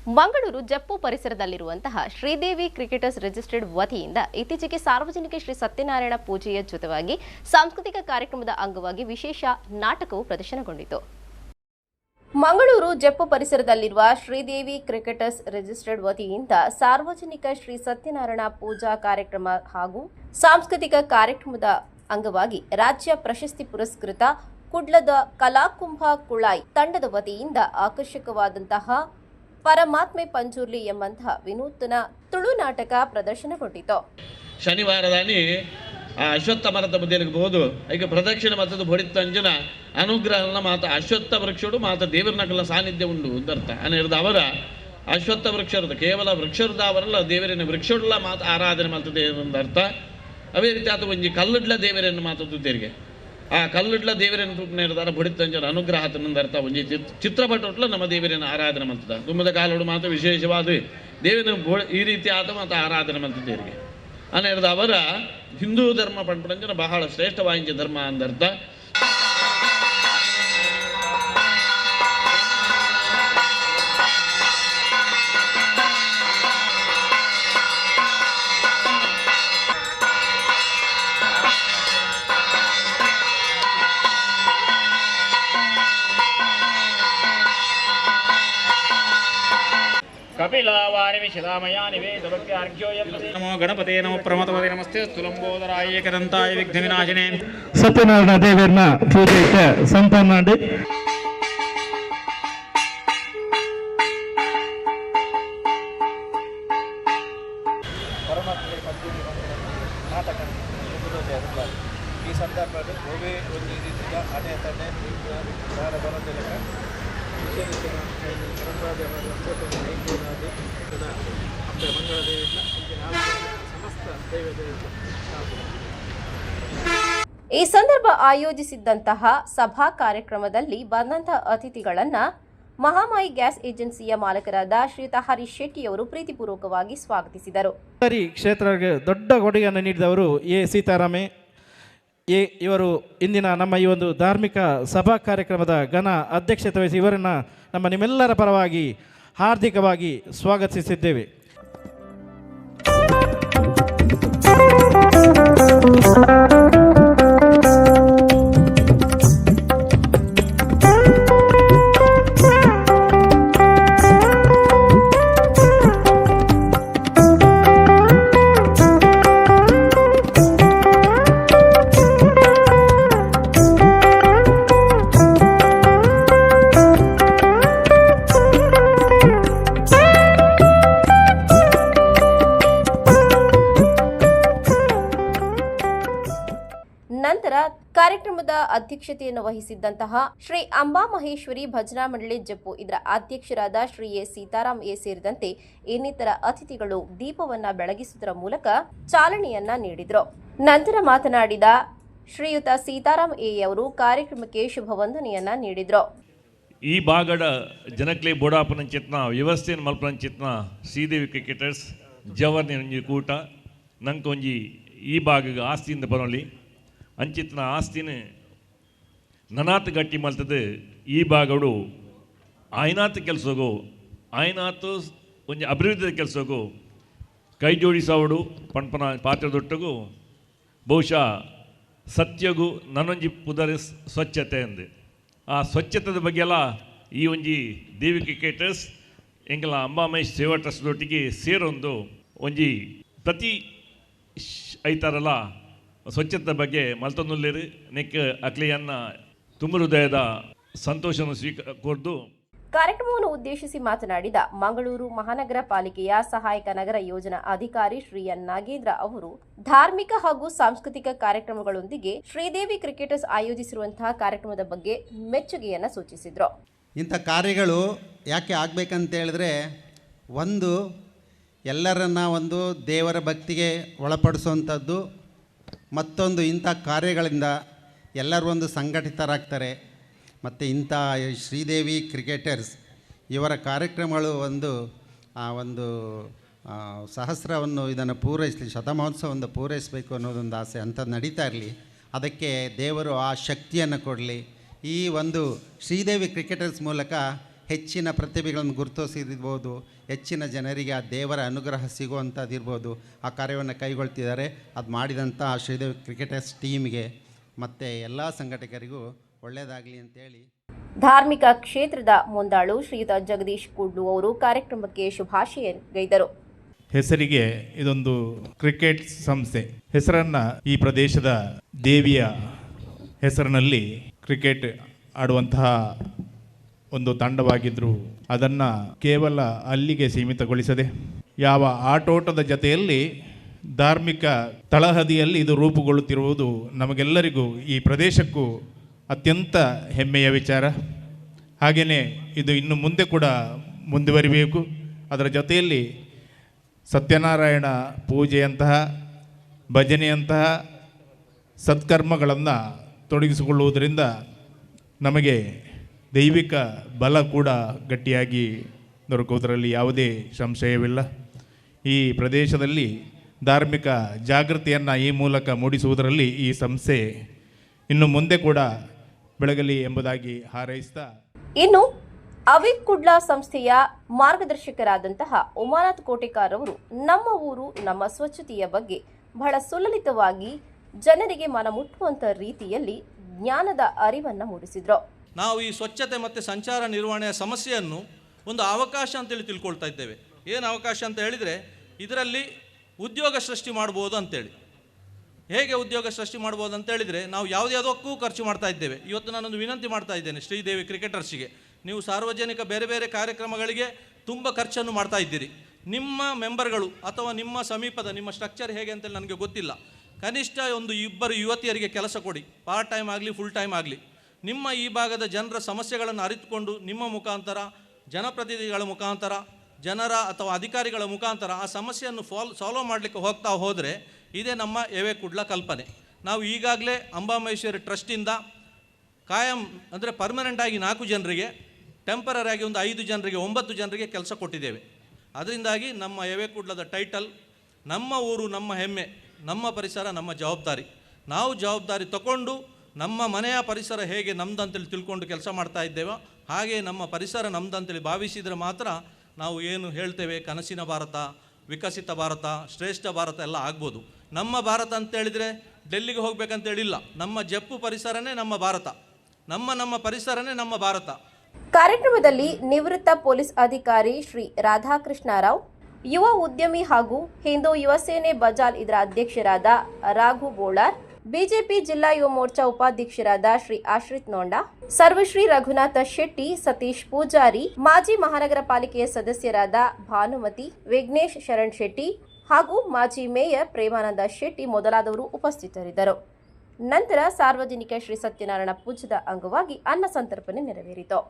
ಮಂಗಳೂರು ಜಪ್ಪು ಪರಿಸರದಲ್ಲಿರುವಂತಹ Sridevi cricketers registered ವತಿಯಿಂದ ಇತ್ತೀಚೆಗೆ ಸಾರ್ವಜನಿಕ ಶ್ರೀ ಸತ್ಯನಾರಾಯಣ ಪೂಜೆಯ ಜೊತೆಯಾಗಿ ಸಾಂಸ್ಕೃತಿಕ ಕಾರ್ಯಕ್ರಮದ ಅಂಗವಾಗಿ ವಿಶೇಷ ನಾಟಕವು ಪ್ರದರ್ಶನಗೊಂಡಿತು. ಮಂಗಳೂರು ಜಪ್ಪು ಪರಿಸರದಲ್ಲಿರುವ ಶ್ರೀದೇವಿ ಕ್ರಿಕೆಟರ್ಸ್ ರಿಜಿಸ್ಟರ್ಡ್ ವತಿಯಿಂದ ಸಾರ್ವಜನಿಕ ಶ್ರೀ ಸತ್ಯನಾರಾಯಣ ಪೂಜಾ ಕಾರ್ಯಕ್ರಮ ಹಾಗೂ ಸಾಂಸ್ಕೃತಿಕ ಕಾರ್ಯಕ್ರಮದ ಅಂಗವಾಗಿ ರಾಜ್ಯ ಪ್ರಶಸ್ತಿ ಪುರಸ್ಕೃತ ಕುಡ್ಲದ ಕಲಾಕುಂಭ ಕುಳಾಯಿ ತಂಡದ ವತಿಯಿಂದ ಆಕರ್ಷಕವಾದಂತಹ ಪರಮಾತ್ಮೆ ಪಂಜುರ್ಲಿ ಎಂಬಂತಹ ವಿನೂತನ ತುಳು ನಾಟಕ ಪ್ರದರ್ಶನಗೊಂಡಿತು. ಶನಿವಾರದಾನಿ ಅಶ್ವತ್ಥ ಮರದ ಬದಿಯಬಹುದು ಈಗ ಪ್ರದಕ್ಷಿಣೆ ಮತದ ಹೊಡಿತಂಜನ ಅನುಗ್ರಹನ ಮಾತ ಅಶ್ವತ್ಥ ವೃಕ್ಷಡು ಮಾತ ದೇವರನಕಲ ಸಾನ್ನಿಧ್ಯ ಉಂಡು ಅಂತರ್ಥ ಅನ್ನಿರದ ಅವರ ಅಶ್ವತ್ಥ ವೃಕ್ಷರದ ಕೇವಲ ವೃಕ್ಷರದ ಅವರಲ್ಲ ದೇವರಿನ ವೃಕ್ಷಡುಲ್ಲ ಮಾತ ಆರಾಧನೆ ಮಾಡ್ತದೆ ಅರ್ಥ. ಅವೇ ರೀತಿ ಆತ ಒಂಜಿ ಕಲ್ಲುಡ್ಲ ದೇವರನ್ನು ಮಾತದ್ದು ತೆರಿಗೆ ಆ ಕಲ್ಲುಡ್ಲ ದೇವರನ್ನು ರೂಪನ ಇರ್ದಾರ ಬಡಿತಂಜನ ಅನುಗ್ರಹ ಅರ್ಥ ಒಂಜಿ ಚಿತ್ರಪಟೋಟ್ಲ ನಮ್ಮ ದೇವರನ್ನು ಆರಾಧನೆ ಮಾಡ್ತದ ತುಂಬದ ಕಾಲೋಡು ಮಾತ್ರ ವಿಶೇಷವಾದ ದೇವರ ಈ ರೀತಿ ಆತ ಮಾತ ಆರಾಧನೆ ಮಾಡ್ತಿದ್ದೇರಿಗೆ ಅನ್ನಿರದ ಅವರ ಹಿಂದೂ ಧರ್ಮ ಪಂಪಂಜನ ಬಹಳ ಶ್ರೇಷ್ಠವಾದ ಧರ್ಮ ಅಂದರ್ಥ. नमो गणपते नमो प्रमतपते नमस्ते स्तुलंबोदराय एकदंताय विघ्नविनाशिने ಸತ್ಯನಾರಾಯಣ ದೇವರನ್ನ ಪೂಜೆಗೆ ಸಂಪನ್ನ ಮಾಡಿ ಈ ಸಂದರ್ಭದಲ್ಲಿ ಗೋವೆ ಒಂದು ರೀತಿಯ ಅದೇ ತಡೆ ಬರೋದಿಲ್ಲ ಈ ಸಂದರ್ಭ ಆಯೋಜಿಸಿದ್ದಂತಹ ಸಭಾ ಕಾರ್ಯಕ್ರಮದಲ್ಲಿ ಬಂದಂತಹ ಅತಿಥಿಗಳನ್ನ ಮಹಾಮಾಯಿ ಗ್ಯಾಸ್ ಏಜೆನ್ಸಿಯ ಮಾಲಕರಾದ ಶ್ರೀಯುತ ಹರೀಶ್ ಶೆಟ್ಟಿಯವರು ಪ್ರೀತಿಪೂರ್ವಕವಾಗಿ ಸ್ವಾಗತಿಸಿದರು. ಕ್ಷೇತ್ರಕ್ಕೆ ದೊಡ್ಡ ಕೊಡುಗೆಯನ್ನು ನೀಡಿದವರು ಸೀತಾರಾಮೆ ಇವರು ಇಂದಿನ ನಮ್ಮ ಈ ಒಂದು ಧಾರ್ಮಿಕ ಸಭಾ ಕಾರ್ಯಕ್ರಮದ ಘನ ಅಧ್ಯಕ್ಷತೆ ವಹಿಸಿ ಇವರನ್ನು ನಮ್ಮ ನಿಮ್ಮೆಲ್ಲರ ಪರವಾಗಿ ಹಾರ್ದಿಕವಾಗಿ ಸ್ವಾಗತಿಸಿದ್ದೇವೆ. ನಂತರ ಕಾರ್ಯಕ್ರಮದ ಅಧ್ಯಕ್ಷತೆಯನ್ನು ವಹಿಸಿದ್ದಂತಹ ಶ್ರೀ ಅಂಬಾ ಮಹೇಶ್ವರಿ ಭಜನಾ ಮಂಡಳಿ ಜಪ್ಪು ಇದರ ಅಧ್ಯಕ್ಷರಾದ ಶ್ರೀ ಸೀತಾರಾಮ್ ಸೇರಿದಂತೆ ಇನ್ನಿತರ ಅತಿಥಿಗಳು ದೀಪವನ್ನ ಬೆಳಗಿಸುವುದರ ಮೂಲಕ ಚಾಲನೆಯನ್ನ ನೀಡಿದರು. ನಂತರ ಮಾತನಾಡಿದ ಶ್ರೀಯುತ ಸೀತಾರಾಮ್ ಅವರು ಕಾರ್ಯಕ್ರಮಕ್ಕೆ ಶುಭ ವಂದನೆಯನ್ನ ನೀಡಿದರು. ಈ ಭಾಗದ ಜನಕ್ಲೆ ಬೋಡಾಪನಂಚಿತ್ನ ವ್ಯವಸ್ಥೆಯನ್ನು ಮಲ್ಪನಂಚಿತ್ನ ಶ್ರೀದೇವಿ ಕ್ರಿಕೆಟರ್ಸ್ ಜವರ್ನಿ ಒಂಜಿ ಕೂಟ ನಂಗೆ ಒಂಜಿ ಈ ಭಾಗಕ್ಕೆ ಆಸ್ತಿಯಿಂದ ಬರೋಲಿ ಅಂಚಿತ್ನ ಆಸ್ತಿನ ನನಾತ್ ಗಟ್ಟಿ ಮಲ್ತದ ಈ ಭಾಗಡು ಆಯ್ನಾತ್ ಕೆಲಸಗು ಆಯ್ನಾತು ಒಂಜಿ ಅಭಿವೃದ್ಧಿ ಕೆಲಸಗು ಕೈ ಜೋಡಿಸೋಡು ಪಣಪನ ಪಾತ್ರದೊಟ್ಟಗೂ ಬಹುಶಃ ಸತ್ಯಗೂ ನನ್ನೊಂಜಿ ಪುದರ್ ಸ್ವಚ್ಛತೆ ಅಂದೆ ಆ ಸ್ವಚ್ಛತೆದ ಬಗ್ಗೆ ಎಲ್ಲ ಈ ಒಂಜಿ ದೇವಿ ಕ್ರಿಕೆಟರ್ಸ್ ಎಂಕಲ ಅಂಬಾಮಹೇಶ್ ಸೇವಾ ಟ್ರಸ್ಟ್ದೊಟ್ಟಿಗೆ ಸೇರೊಂದು ಒಂಜಿ ಪ್ರತಿ ಐತಾರಲ್ಲ ಸ್ವಚ್ಛತೆ ಬಗ್ಗೆ ಮಲ್ತೊಂದುಲ್ಲೇರು ನೆಕ್ ಅಕ್ಲೆಯನ್ನ ತುಂಬ ಹೃದಯದ ಸಂತೋಷವನ್ನು ಕೋರ್ದು ಕಾರ್ಯಕ್ರಮವನ್ನು ಉದ್ದೇಶಿಸಿ ಮಾತನಾಡಿದ ಮಂಗಳೂರು ಮಹಾನಗರ ಪಾಲಿಕೆಯ ಸಹಾಯಕ ನಗರ ಯೋಜನಾ ಅಧಿಕಾರಿ ಶ್ರೀ ಎನ್ ನಾಗೇಂದ್ರ ಅವರು ಧಾರ್ಮಿಕ ಹಾಗೂ ಸಾಂಸ್ಕೃತಿಕ ಕಾರ್ಯಕ್ರಮಗಳೊಂದಿಗೆ ಶ್ರೀದೇವಿ ಕ್ರಿಕೆಟರ್ಸ್ ಆಯೋಜಿಸಿರುವಂತಹ ಕಾರ್ಯಕ್ರಮದ ಬಗ್ಗೆ ಮೆಚ್ಚುಗೆಯನ್ನು ಸೂಚಿಸಿದರು. ಇಂಥ ಕಾರ್ಯಗಳು ಯಾಕೆ ಆಗಬೇಕಂತ ಹೇಳಿದ್ರೆ ಒಂದು ಎಲ್ಲರನ್ನ ಒಂದು ದೇವರ ಭಕ್ತಿಗೆ ಒಳಪಡಿಸುವಂಥದ್ದು, ಮತ್ತೊಂದು ಇಂಥ ಕಾರ್ಯಗಳಿಂದ ಎಲ್ಲರೂ ಒಂದು ಸಂಘಟಿತರಾಗ್ತಾರೆ. ಮತ್ತು ಇಂಥ ಶ್ರೀದೇವಿ ಕ್ರಿಕೆಟರ್ಸ್ ಇವರ ಕಾರ್ಯಕ್ರಮಗಳು ಒಂದು ಸಹಸ್ರವನ್ನು ಇದನ್ನು ಪೂರೈಸಲಿ, ಶತಮಹೋತ್ಸವವನ್ನು ಪೂರೈಸಬೇಕು ಅನ್ನೋದೊಂದು ಆಸೆ ಅಂಥದ್ದು ನಡೀತಾ ಇರಲಿ. ಅದಕ್ಕೆ ದೇವರು ಆ ಶಕ್ತಿಯನ್ನು ಕೊಡಲಿ. ಈ ಒಂದು ಶ್ರೀದೇವಿ ಕ್ರಿಕೆಟರ್ಸ್ ಮೂಲಕ ಹೆಚ್ಚಿನ ಪ್ರತಿಭೆಗಳನ್ನು ಗುರುತಿಸಿರ್ಬೋದು, ಹೆಚ್ಚಿನ ಜನರಿಗೆ ಆ ದೇವರ ಅನುಗ್ರಹ ಸಿಗುವಂಥದ್ದಿರ್ಬೋದು, ಆ ಕಾರ್ಯವನ್ನು ಕೈಗೊಳ್ತಿದ್ದಾರೆ. ಅದು ಮಾಡಿದಂಥ ಶ್ರೀದೇವಿ ಕ್ರಿಕೆಟರ್ಸ್ ಟೀಮ್ಗೆ ಮತ್ತು ಎಲ್ಲ ಸಂಘಟಕರಿಗೂ ಒಳ್ಳೆಯದಾಗಲಿ ಅಂತೇಳಿ. ಧಾರ್ಮಿಕ ಕ್ಷೇತ್ರದ ಮುಂದಾಳು ಶ್ರೀಯುತ ಜಗದೀಶ್ ಕುಡ್ಲು ಅವರು ಕಾರ್ಯಕ್ರಮಕ್ಕೆ ಶುಭಾಶಯ ಗೈದರು. ಹೆಸರಿಗೆ ಇದೊಂದು ಕ್ರಿಕೆಟ್ ಸಂಸ್ಥೆ. ಹೆಸರನ್ನು ಈ ಪ್ರದೇಶದ ದೇವಿಯ ಹೆಸರಿನಲ್ಲಿ ಕ್ರಿಕೆಟ್ ಆಡುವಂತಹ ಒಂದು ತಂಡವಾಗಿದ್ದರು. ಅದನ್ನು ಕೇವಲ ಅಲ್ಲಿಗೆ ಸೀಮಿತಗೊಳಿಸದೆ ಯಾವ ಆಟೋಟದ ಜೊತೆಯಲ್ಲಿ ಧಾರ್ಮಿಕ ತಳಹದಿಯಲ್ಲಿ ಇದು ರೂಪುಗೊಳ್ಳುತ್ತಿರುವುದು ನಮಗೆಲ್ಲರಿಗೂ, ಈ ಪ್ರದೇಶಕ್ಕೂ ಅತ್ಯಂತ ಹೆಮ್ಮೆಯ ವಿಚಾರ. ಹಾಗೆಯೇ ಇದು ಇನ್ನು ಮುಂದೆ ಕೂಡ ಮುಂದುವರಿಬೇಕು. ಅದರ ಜೊತೆಯಲ್ಲಿ ಸತ್ಯನಾರಾಯಣ ಪೂಜೆಯಂತಹ, ಭಜನೆಯಂತಹ ಸತ್ಕರ್ಮಗಳನ್ನು ತೊಡಗಿಸಿಕೊಳ್ಳುವುದರಿಂದ ನಮಗೆ ದೈವಿಕ ಬಲ ಕೂಡ ಗಟ್ಟಿಯಾಗಿ ದೊರಕುವುದರಲ್ಲಿ ಯಾವುದೇ ಸಂಶಯವಿಲ್ಲ. ಈ ಪ್ರದೇಶದಲ್ಲಿ ಧಾರ್ಮಿಕ ಜಾಗೃತಿಯನ್ನು ಈ ಮೂಲಕ ಮೂಡಿಸುವುದರಲ್ಲಿ ಈ ಸಂಸ್ಥೆ ಇನ್ನು ಮುಂದೆ ಕೂಡ ಬೆಳಗಲಿ ಎಂಬುದಾಗಿ ಹಾರೈಸ್ತಾ, ಇನ್ನು ಅವಿಕ್ ಕುಡ್ಲಾ ಸಂಸ್ಥೆಯ ಮಾರ್ಗದರ್ಶಕರಾದಂತಹ ಉಮಾನಾಥ್ ಕೋಟೆಕಾರ್ ಅವರು ನಮ್ಮ ಊರು ನಮ್ಮ ಸ್ವಚ್ಛತೆಯ ಬಗ್ಗೆ ಬಹಳ ಸುಲಲಿತವಾಗಿ ಜನರಿಗೆ ಮನಮುಟ್ಟುವಂತ ರೀತಿಯಲ್ಲಿ ಜ್ಞಾನದ ಅರಿವನ್ನು ಮೂಡಿಸಿದ್ರು. ನಾವು ಈ ಸ್ವಚ್ಛತೆ ಮತ್ತು ಸಂಚಾರ ನಿರ್ವಹಣೆಯ ಸಮಸ್ಯೆಯನ್ನು ಒಂದು ಅವಕಾಶ ಅಂತೇಳಿ ತಿಳ್ಕೊಳ್ತಾ ಇದ್ದೇವೆ. ಏನು ಅವಕಾಶ ಅಂತ ಹೇಳಿದರೆ, ಇದರಲ್ಲಿ ಉದ್ಯೋಗ ಸೃಷ್ಟಿ ಮಾಡ್ಬೋದು ಅಂತೇಳಿ. ಹೇಗೆ ಉದ್ಯೋಗ ಸೃಷ್ಟಿ ಮಾಡ್ಬೋದು ಅಂತ ಹೇಳಿದರೆ, ನಾವು ಯಾವುದಕ್ಕೂ ಖರ್ಚು ಮಾಡ್ತಾ ಇದ್ದೇವೆ. ಇವತ್ತು ನಾನೊಂದು ವಿನಂತಿ ಮಾಡ್ತಾ ಇದ್ದೇನೆ ಶ್ರೀದೇವಿ ಕ್ರಿಕೆಟರ್ಸ್ಗೆ, ನೀವು ಸಾರ್ವಜನಿಕ ಬೇರೆ ಬೇರೆ ಕಾರ್ಯಕ್ರಮಗಳಿಗೆ ತುಂಬ ಖರ್ಚನ್ನು ಮಾಡ್ತಾ ಇದ್ದೀರಿ. ನಿಮ್ಮ ಮೆಂಬರ್ಗಳು ಅಥವಾ ನಿಮ್ಮ ಸಮೀಪದ ನಿಮ್ಮ ಸ್ಟ್ರಕ್ಚರ್ ಹೇಗೆ ಅಂತೇಳಿ ನನಗೆ ಗೊತ್ತಿಲ್ಲ. ಕನಿಷ್ಠ ಒಂದು 2 ಯುವತಿಯರಿಗೆ ಕೆಲಸ ಕೊಡಿ, ಪಾರ್ಟ್ ಟೈಮ್ ಆಗಲಿ ಫುಲ್ ಟೈಮ್ ಆಗಲಿ. ನಿಮ್ಮ ಈ ಭಾಗದ ಜನರ ಸಮಸ್ಯೆಗಳನ್ನು ಅರಿತುಕೊಂಡು ನಿಮ್ಮ ಮುಖಾಂತರ, ಜನಪ್ರತಿನಿಧಿಗಳ ಮುಖಾಂತರ, ಜನರ ಅಥವಾ ಅಧಿಕಾರಿಗಳ ಮುಖಾಂತರ ಆ ಸಮಸ್ಯೆಯನ್ನು ಸಾಲ್ವ್ ಮಾಡಲಿಕ್ಕೆ ಹೋಗ್ತಾ ಹೋದರೆ ಇದೇ ನಮ್ಮ ಎವೆ ಕುಡ್ಲ ಕಲ್ಪನೆ. ನಾವು ಈಗಾಗಲೇ ಅಂಬಾಮಹೇಶ್ವರಿ ಟ್ರಸ್ಟಿಂದ ಕಾಯಂ ಅಂದರೆ ಪರ್ಮನೆಂಟಾಗಿ 4 ಜನರಿಗೆ, ಟೆಂಪರರಿ ಆಗಿ ಒಂದು 5 ಜನರಿಗೆ, 9 ಜನರಿಗೆ ಕೆಲಸ ಕೊಟ್ಟಿದ್ದೇವೆ. ಅದರಿಂದಾಗಿ ನಮ್ಮ ಎವೆ ಕುಡ್ಲದ ಟೈಟಲ್ ನಮ್ಮ ಊರು ನಮ್ಮ ಹೆಮ್ಮೆ, ನಮ್ಮ ಪರಿಸರ ನಮ್ಮ ಜವಾಬ್ದಾರಿ. ನಾವು ಜವಾಬ್ದಾರಿ ತಗೊಂಡು ನಮ್ಮ ಮನೆಯ ಪರಿಸರ ಹೇಗೆ ನಮ್ಮದಂತೇಳಿ ತಿಳ್ಕೊಂಡು ಕೆಲಸ ಮಾಡ್ತಾ ಇದ್ದೇವೋ ಹಾಗೆ ನಮ್ಮ ಪರಿಸರ ನಮ್ಮದಂತೇಳಿ ಭಾವಿಸಿದರೆ ಮಾತ್ರ ನಾವು ಏನು ಹೇಳ್ತೇವೆ ಕನಸಿನ ಭಾರತ, ವಿಕಸಿತ ಭಾರತ, ಶ್ರೇಷ್ಠ ಭಾರತ ಎಲ್ಲ ಆಗ್ಬೋದು. ನಮ್ಮ ಭಾರತ ಅಂತೇಳಿದರೆ ಡೆಲ್ಲಿಗೆ ಹೋಗ್ಬೇಕಂತೇಳಿಲ್ಲ, ನಮ್ಮ ಜಪ್ಪು ಪರಿಸರನೇ ನಮ್ಮ ಭಾರತ, ನಮ್ಮ ಪರಿಸರನೇ ನಮ್ಮ ಭಾರತ. ಕಾರ್ಯಕ್ರಮದಲ್ಲಿ ನಿವೃತ್ತ ಪೊಲೀಸ್ ಅಧಿಕಾರಿ ಶ್ರೀ ರಾಧಾಕೃಷ್ಣ ರಾವ್, ಯುವ ಉದ್ಯಮಿ ಹಾಗೂ ಹಿಂದೂ ಯುವ ಸೇನೆ ಬಜಾಲ್ ಇದರ ಅಧ್ಯಕ್ಷರಾದ ರಾಘು ಬೋಳಾರ್, ಬಿಜೆಪಿ ಜಿಲ್ಲಾ ಯುವ ಮೋರ್ಚಾ ಉಪಾಧ್ಯಕ್ಷರಾದ ಶ್ರೀ ಆಶ್ರಿತ್ ನೋಂಡಾ, ಸರ್ವಶ್ರೀ ರಘುನಾಥ ಶೆಟ್ಟಿ, ಸತೀಶ್ ಪೂಜಾರಿ, ಮಾಜಿ ಮಹಾನಗರ ಪಾಲಿಕೆಯ ಸದಸ್ಯರಾದ ಭಾನುಮತಿ, ವಿಘ್ನೇಶ್ ಶರಣ್ ಶೆಟ್ಟಿ ಹಾಗೂ ಮಾಜಿ ಮೇಯರ್ ಪ್ರೇಮಾನಂದ ಶೆಟ್ಟಿ ಮೊದಲಾದವರು ಉಪಸ್ಥಿತರಿದ್ದರು. ನಂತರ ಸಾರ್ವಜನಿಕ ಶ್ರೀ ಸತ್ಯನಾರಾಯಣ ಪೂಜದ ಅಂಗವಾಗಿ ಅನ್ನ ಸಂತರ್ಪಣೆ ನೆರವೇರಿತು.